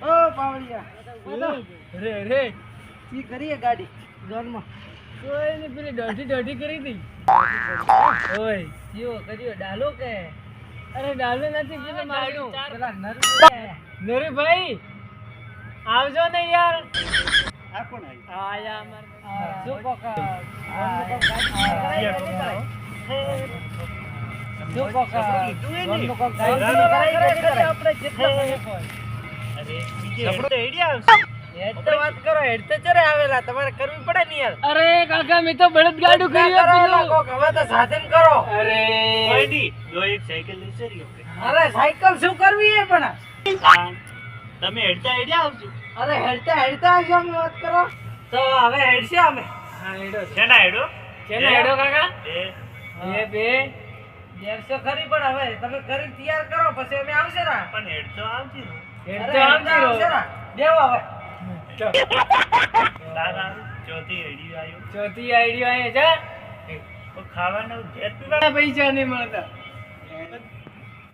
ઓ પાવડિયા રે રે ઈ કરીએ ગાડી જોનમાં કોઈ ની પેલી દોઢી કરી હતી ઓય જીઓ કર્યો ડાલો કે અરે ડાલો નથી પેલો મારું પેલા નરે ભાઈ આવજો ને યાર આ કોણ આવી આયા અમાર શું કોકા આપણે વાત કરો હેડતે ચરે આવેલા તમારે કરવી પડે ને યાર અરે કાકા મેં તો બળદ ગાડું હવે તો સાધન કરો અરે અરે સાયકલ શું કરવી હે પણ તમે હેડતા હેડ્યા આવજો. અરે હેડતા આવજો અમે વાત કરો તો હવે હેડશે અમે હા હેડો શેના હેડો? કેને હેડો કાકા એ એ બે 150 ખરી પણ હવે તમે કરી તૈયાર કરો પછી અમે આવશે ને પણ હેડતો આવજો. હેડતો આવજો દેવો હવે તારા ચોથી હેડી આવ્યો. ચોથી આઈડિયા આયા છે તો ખાવાનું ઘેર પીવા પૈસા નહીં મળતા